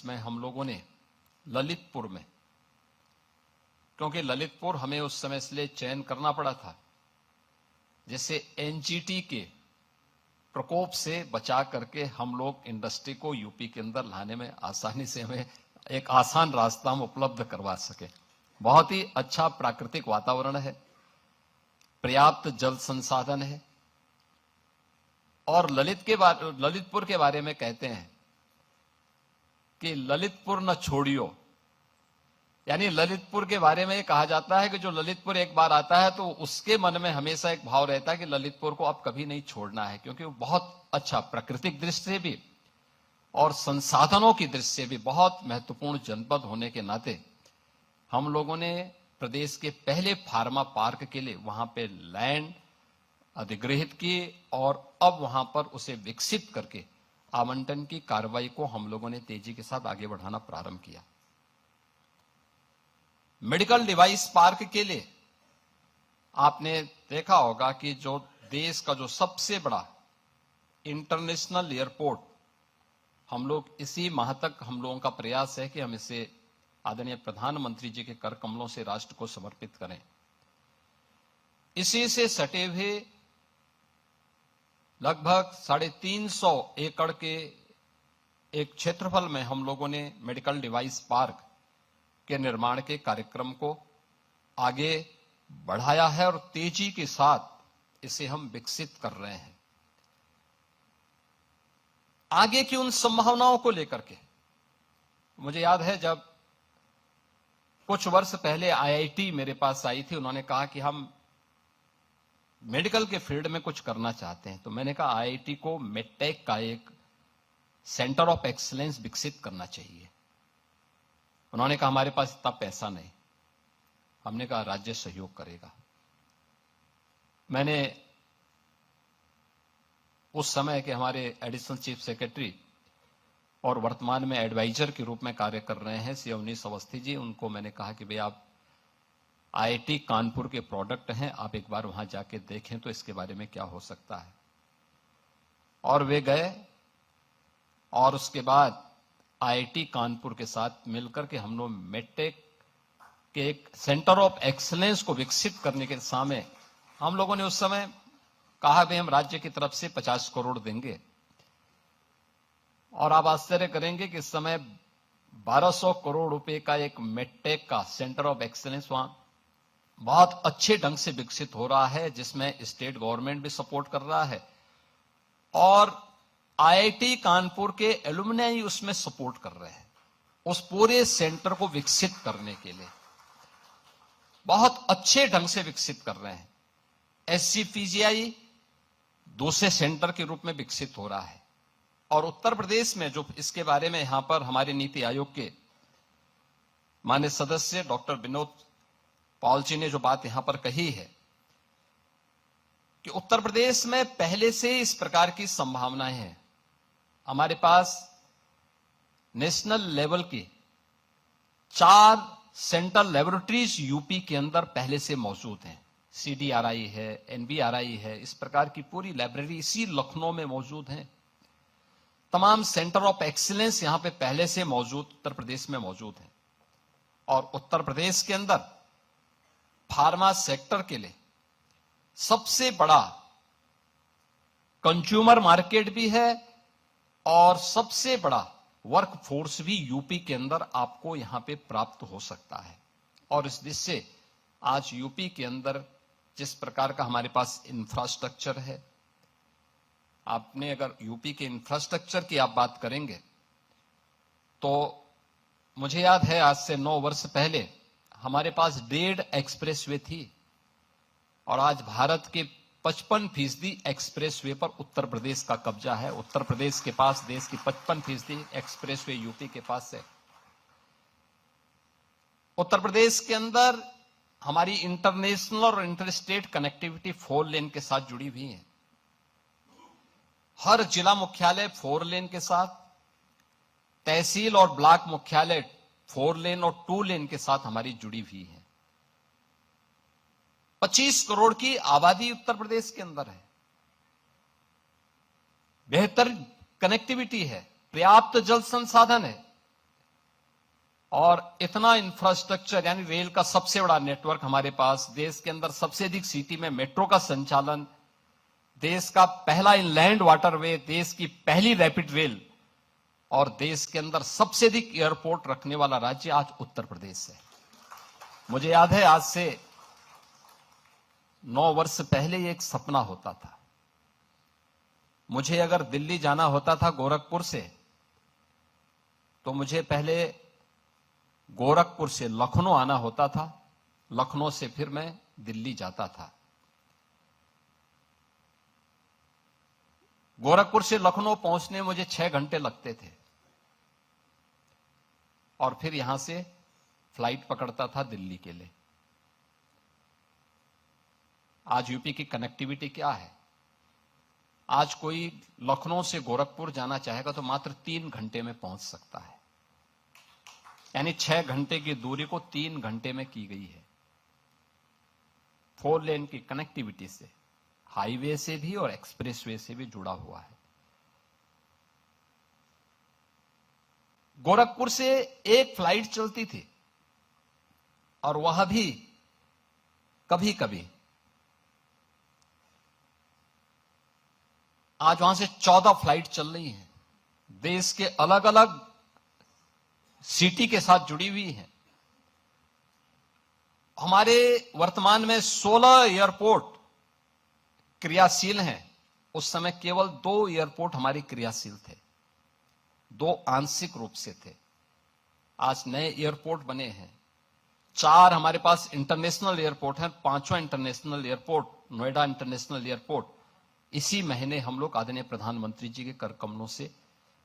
जिसमें हम लोगों ने ललितपुर में, क्योंकि ललितपुर हमें उस समय इसलिए चयन करना पड़ा था जिससे एनजीटी के प्रकोप से बचा करके हम लोग इंडस्ट्री को यूपी के अंदर लाने में आसानी से हमें एक आसान रास्ता हम उपलब्ध करवा सके। बहुत ही अच्छा प्राकृतिक वातावरण है, पर्याप्त जल संसाधन है। और ललितपुर के बारे में कहते हैं कि ललितपुर न छोड़ियो, यानी ललितपुर के बारे में कहा जाता है कि जो ललितपुर एक बार आता है तो उसके मन में हमेशा एक भाव रहता है कि ललितपुर को अब कभी नहीं छोड़ना है, क्योंकि वो बहुत अच्छा प्राकृतिक दृष्टि से भी और संसाधनों की दृष्टि से भी बहुत महत्वपूर्ण जनपद होने के नाते हम लोगों ने प्रदेश के पहले फार्मा पार्क के लिए वहां पे लैंड अधिग्रहित की और अब वहां पर उसे विकसित करके आवंटन की कार्रवाई को हम लोगों ने तेजी के साथ आगे बढ़ाना प्रारंभ किया। मेडिकल डिवाइस पार्क के लिए आपने देखा होगा कि जो देश का जो सबसे बड़ा इंटरनेशनल एयरपोर्ट, हम लोग इसी माह तक हम लोगों का प्रयास है कि हम इसे आदरणीय प्रधानमंत्री जी के कर कमलों से राष्ट्र को समर्पित करें। इसी से सटे हुए लगभग 350 एकड़ के एक क्षेत्रफल में हम लोगों ने मेडिकल डिवाइस पार्क के निर्माण के कार्यक्रम को आगे बढ़ाया है और तेजी के साथ इसे हम विकसित कर रहे हैं। आगे की उन संभावनाओं को लेकर के मुझे याद है जब कुछ वर्ष पहले आईआईटी मेरे पास आई थी, उन्होंने कहा कि हम मेडिकल के फील्ड में कुछ करना चाहते हैं। तो मैंने कहा आईआईटी को मेडटेक का एक सेंटर ऑफ एक्सीलेंस विकसित करना चाहिए। उन्होंने कहा हमारे पास इतना पैसा नहीं। हमने कहा राज्य सहयोग करेगा। मैंने उस समय के हमारे एडिशनल चीफ सेक्रेटरी और वर्तमान में एडवाइजर के रूप में कार्य कर रहे हैं श्री अवनीश अवस्थी जी, उनको मैंने कहा कि भाई आप आईआईटी कानपुर के प्रोडक्ट हैं, आप एक बार वहां जाके देखें तो इसके बारे में क्या हो सकता है। और वे गए और उसके बाद आईआईटी कानपुर के साथ मिलकर के हम लोग मेडटेक के एक सेंटर ऑफ एक्सीलेंस को विकसित करने के सामने हम लोगों ने उस समय कहा भाई हम राज्य की तरफ से 50 करोड़ देंगे। और आप आश्चर्य करेंगे कि इस समय 1200 करोड़ रुपए का एक मेडटेक का सेंटर ऑफ एक्सीलेंस वहां बहुत अच्छे ढंग से विकसित हो रहा है, जिसमें स्टेट गवर्नमेंट भी सपोर्ट कर रहा है और आईआईटी कानपुर के एलुमनाई उसमें सपोर्ट कर रहे हैं उस पूरे सेंटर को विकसित करने के लिए, बहुत अच्छे ढंग से विकसित कर रहे हैं। एससीपीजीआई दूसरे सेंटर के रूप में विकसित हो रहा है। और उत्तर प्रदेश में जो इसके बारे में यहां पर हमारे नीति आयोग के माननीय सदस्य डॉक्टर विनोद पॉल जी ने जो बात यहां पर कही है कि उत्तर प्रदेश में पहले से इस प्रकार की संभावनाएं हैं। हमारे पास नेशनल लेवल की 4 सेंट्रल लेबोरेटरीज यूपी के अंदर पहले से मौजूद हैं। सीडीआरआई है, एनबीआरआई है, इस प्रकार की पूरी लाइब्रेरी इसी लखनऊ में मौजूद हैं। तमाम सेंटर ऑफ एक्सीलेंस यहां पे पहले से मौजूद उत्तर प्रदेश में मौजूद हैं। और उत्तर प्रदेश के अंदर फार्मा सेक्टर के लिए सबसे बड़ा कंज्यूमर मार्केट भी है और सबसे बड़ा वर्क फोर्स भी यूपी के अंदर आपको यहां पे प्राप्त हो सकता है। और इस दृष्टि से आज यूपी के अंदर जिस प्रकार का हमारे पास इंफ्रास्ट्रक्चर है, आपने अगर यूपी के इंफ्रास्ट्रक्चर की आप बात करेंगे तो मुझे याद है आज से 9 वर्ष पहले हमारे पास 1.5 एक्सप्रेसवे थी और आज भारत के 55% एक्सप्रेसवे पर उत्तर प्रदेश का कब्जा है। उत्तर प्रदेश के पास देश की 55% एक्सप्रेसवे यूपी के पास है। उत्तर प्रदेश के अंदर हमारी इंटरनेशनल और इंटरस्टेट कनेक्टिविटी 4 लेन के साथ जुड़ी हुई है। हर जिला मुख्यालय 4 लेन के साथ, तहसील और ब्लॉक मुख्यालय 4 लेन और 2 लेन के साथ हमारी जुड़ी हुई है। 25 करोड़ की आबादी उत्तर प्रदेश के अंदर है। बेहतर कनेक्टिविटी है, पर्याप्त जल संसाधन है, और इतना इंफ्रास्ट्रक्चर यानी रेल का सबसे बड़ा नेटवर्क हमारे पास, देश के अंदर सबसे अधिक सिटी में मेट्रो का संचालन, देश का पहला इनलैंड वाटरवे, देश की पहली रैपिड रेल और देश के अंदर सबसे अधिक एयरपोर्ट रखने वाला राज्य आज उत्तर प्रदेश है। मुझे याद है आज से 9 वर्ष पहले ये एक सपना होता था। मुझे अगर दिल्ली जाना होता था गोरखपुर से, तो मुझे पहले गोरखपुर से लखनऊ आना होता था, लखनऊ से फिर मैं दिल्ली जाता था। गोरखपुर से लखनऊ पहुंचने में मुझे 6 घंटे लगते थे और फिर यहां से फ्लाइट पकड़ता था दिल्ली के लिए। आज यूपी की कनेक्टिविटी क्या है? आज कोई लखनऊ से गोरखपुर जाना चाहेगा तो मात्र 3 घंटे में पहुंच सकता है, यानी 6 घंटे की दूरी को 3 घंटे में की गई है। 4 लेन की कनेक्टिविटी से, हाईवे से भी और एक्सप्रेसवे से भी जुड़ा हुआ है। गोरखपुर से एक फ्लाइट चलती थी और वह भी कभी कभी, आज वहां से 14 फ्लाइट चल रही हैं, देश के अलग अलग सिटी के साथ जुड़ी हुई हैं। हमारे वर्तमान में 16 एयरपोर्ट क्रियाशील हैं। उस समय केवल 2 एयरपोर्ट हमारी क्रियाशील थे, 2 आंशिक रूप से थे। आज नए एयरपोर्ट बने हैं, 4 हमारे पास इंटरनेशनल एयरपोर्ट हैं, 5वां international airport Noida international airport इसी महीने हम लोग आदरणीय प्रधानमंत्री जी के कर कमलों से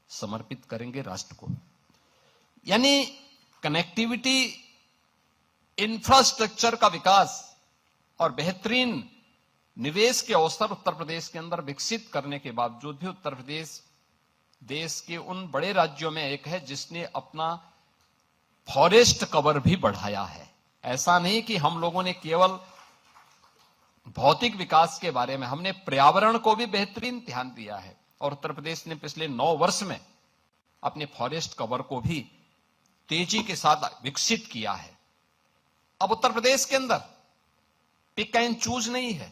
समर्पित करेंगे राष्ट्र को। यानी कनेक्टिविटी, इंफ्रास्ट्रक्चर का विकास और बेहतरीन निवेश के अवसर उत्तर प्रदेश के अंदर विकसित करने के बावजूद भी उत्तर प्रदेश देश के उन बड़े राज्यों में एक है जिसने अपना फॉरेस्ट कवर भी बढ़ाया है। ऐसा नहीं कि हम लोगों ने केवल भौतिक विकास के बारे में, हमने पर्यावरण को भी बेहतरीन ध्यान दिया है और उत्तर प्रदेश ने पिछले 9 वर्ष में अपने फॉरेस्ट कवर को भी तेजी के साथ विकसित किया है। अब उत्तर प्रदेश के अंदर पिक एंड चूज नहीं है,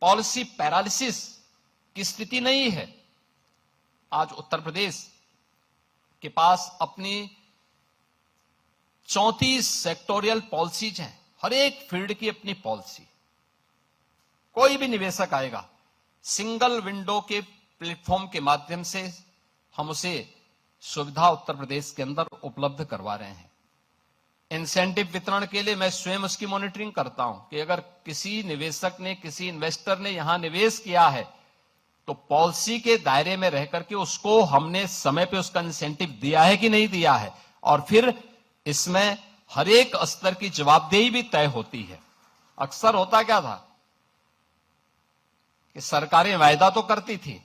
पॉलिसी पैरालिसिस की स्थिति नहीं है। आज उत्तर प्रदेश के पास अपनी 34 सेक्टोरियल पॉलिसीज हैं, हर एक फील्ड की अपनी पॉलिसी। कोई भी निवेशक आएगा, सिंगल विंडो के प्लेटफॉर्म के माध्यम से हम उसे सुविधा उत्तर प्रदेश के अंदर उपलब्ध करवा रहे हैं। इंसेंटिव वितरण के लिए मैं स्वयं उसकी मॉनिटरिंग करता हूं कि अगर किसी निवेशक ने, किसी इन्वेस्टर ने यहां निवेश किया है तो पॉलिसी के दायरे में रह करके उसको हमने समय पे उसका इंसेंटिव दिया है कि नहीं दिया है, और फिर इसमें हर एक स्तर की जवाबदेही भी तय होती है। अक्सर होता क्या था कि सरकारें वायदा तो करती थी,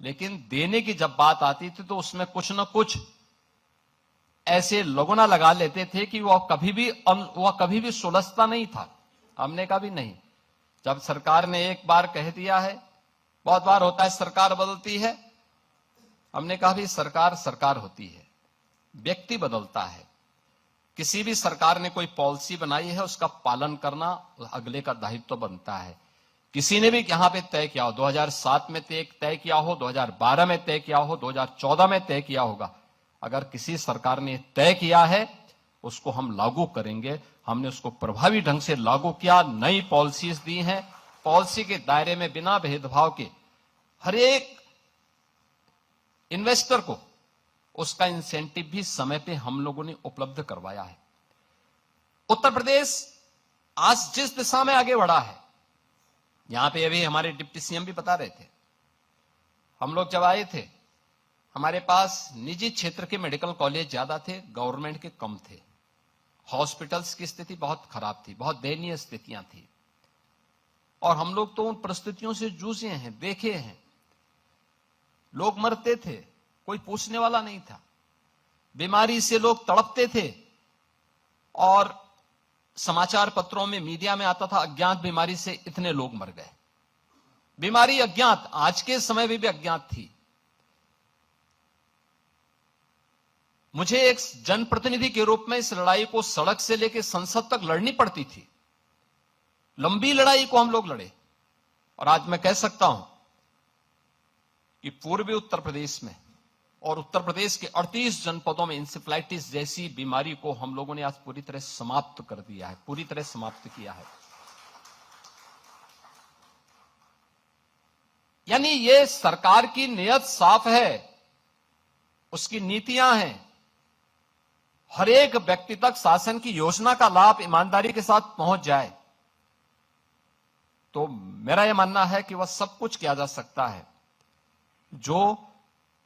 लेकिन देने की जब बात आती थी तो उसमें कुछ न कुछ ऐसे लोगों लगा लेते थे कि वह कभी भी सुलझता नहीं था। हमने कहा भी नहीं, जब सरकार ने एक बार कह दिया है, बहुत बार होता है सरकार बदलती है, हमने कहा भी सरकार सरकार होती है, व्यक्ति बदलता है। किसी भी सरकार ने कोई पॉलिसी बनाई है, उसका पालन करना अगले का दायित्व तो बनता है। किसी ने भी यहां पे तय किया हो, 2007 में तय किया हो, 2012 में तय किया हो, 2014 में तय किया होगा, अगर किसी सरकार ने तय किया है उसको हम लागू करेंगे। हमने उसको प्रभावी ढंग से लागू किया, नई पॉलिसीज दी हैं, पॉलिसी के दायरे में बिना भेदभाव के हर एक इन्वेस्टर को उसका इंसेंटिव भी समय पे हम लोगों ने उपलब्ध करवाया है। उत्तर प्रदेश आज जिस दिशा में आगे बढ़ा है, यहां पे अभी हमारे डिप्टी सीएम भी बता रहे थे, हम लोग जब आए थे हमारे पास निजी क्षेत्र के मेडिकल कॉलेज ज्यादा थे, गवर्नमेंट के कम थे। हॉस्पिटल्स की स्थिति बहुत खराब थी, बहुत दयनीय स्थितियां थी, और हम लोग तो उन परिस्थितियों से जूझे हैं, देखे हैं। लोग मरते थे, कोई पूछने वाला नहीं था, बीमारी से लोग तड़पते थे, और समाचार पत्रों में, मीडिया में आता था अज्ञात बीमारी से इतने लोग मर गए। बीमारी अज्ञात, आज के समय में भी अज्ञात थी, मुझे एक जनप्रतिनिधि के रूप में इस लड़ाई को सड़क से लेकर संसद तक लड़नी पड़ती थी। लंबी लड़ाई को हम लोग लड़े और आज मैं कह सकता हूं कि पूर्वी उत्तर प्रदेश में और उत्तर प्रदेश के 38 जनपदों में इंसेफ्लाइटिस जैसी बीमारी को हम लोगों ने आज पूरी तरह समाप्त कर दिया है, पूरी तरह समाप्त किया है। यानी ये सरकार की नीयत साफ है, उसकी नीतियां हैं, हर एक व्यक्ति तक शासन की योजना का लाभ ईमानदारी के साथ पहुंच जाए। तो मेरा यह मानना है कि वह सब कुछ किया जा सकता है जो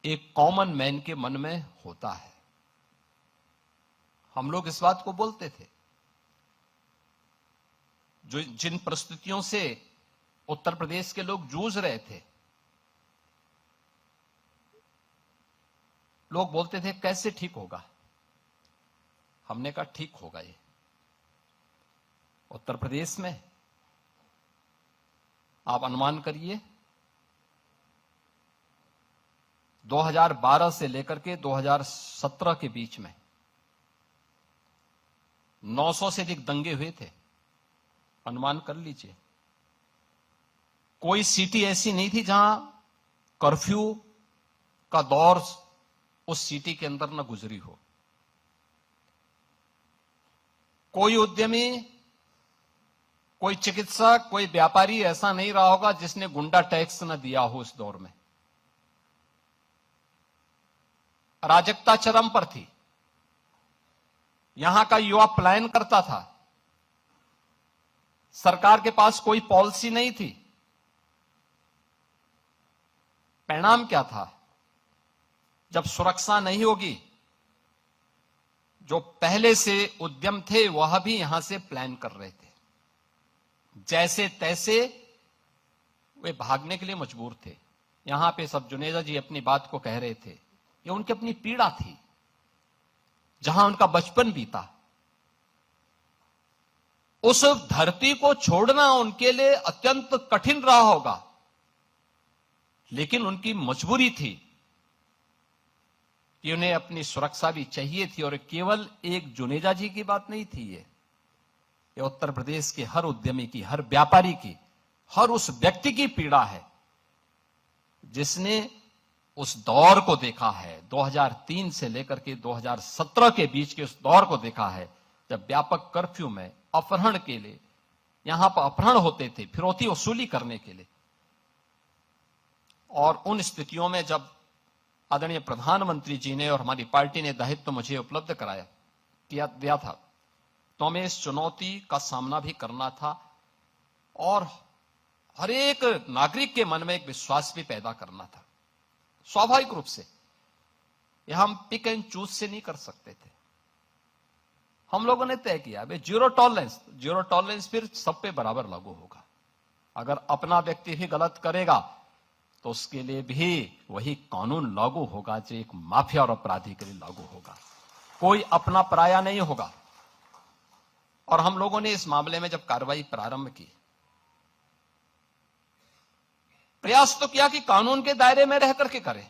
एक कॉमन मैन के मन में होता है। हम लोग इस बात को बोलते थे। जो जिन परिस्थितियों से उत्तर प्रदेश के लोग जूझ रहे थे, लोग बोलते थे कैसे ठीक होगा। हमने कहा ठीक होगा। ये उत्तर प्रदेश में आप अनुमान करिए 2012 से लेकर के 2017 के बीच में 900 से अधिक दंगे हुए थे। अनुमान कर लीजिए, कोई सिटी ऐसी नहीं थी जहां कर्फ्यू का दौर उस सिटी के अंदर न गुजरी हो। कोई उद्यमी, कोई चिकित्सक, कोई व्यापारी ऐसा नहीं रहा होगा जिसने गुंडा टैक्स न दिया हो। इस दौर में अराजकता चरम पर थी। यहां का युवा पलायन करता था। सरकार के पास कोई पॉलिसी नहीं थी। परिणाम क्या था? जब सुरक्षा नहीं होगी, जो पहले से उद्यम थे वह भी यहां से प्लान कर रहे थे। जैसे तैसे वे भागने के लिए मजबूर थे। यहां पे सब जुनेजा जी अपनी बात को कह रहे थे, ये उनकी अपनी पीड़ा थी, जहां उनका बचपन बीता। उस धरती को छोड़ना उनके लिए अत्यंत कठिन रहा होगा, लेकिन उनकी मजबूरी थी कि उन्हें अपनी सुरक्षा भी चाहिए थी। और केवल एक जुनेजा जी की बात नहीं थी, ये उत्तर प्रदेश के हर उद्यमी की, हर व्यापारी की, हर उस व्यक्ति की पीड़ा है जिसने उस दौर को देखा है, 2003 से लेकर के 2017 के बीच के उस दौर को देखा है, जब व्यापक कर्फ्यू में अपहरण के लिए यहां पर अपहरण होते थे, फिरौती वसूली करने के लिए। और उन स्थितियों में जब आदरणीय प्रधानमंत्री जी ने और हमारी पार्टी ने दायित्व मुझे उपलब्ध दिया था, तो हमें इस चुनौती का सामना भी करना था और हर एक नागरिक के मन में एक विश्वास भी पैदा करना था। स्वाभाविक रूप से यह हम पिक एंड चूज से नहीं कर सकते थे। हम लोगों ने तय किया भाई जीरो टॉलरेंस फिर सब पे बराबर लागू होगा। अगर अपना व्यक्ति भी गलत करेगा तो उसके लिए भी वही कानून लागू होगा जो एक माफिया और अपराधी के लिए लागू होगा। कोई अपना पराया नहीं होगा। और हम लोगों ने इस मामले में जब कार्रवाई प्रारंभ की, प्रयास तो किया कि कानून के दायरे में रह करके करें।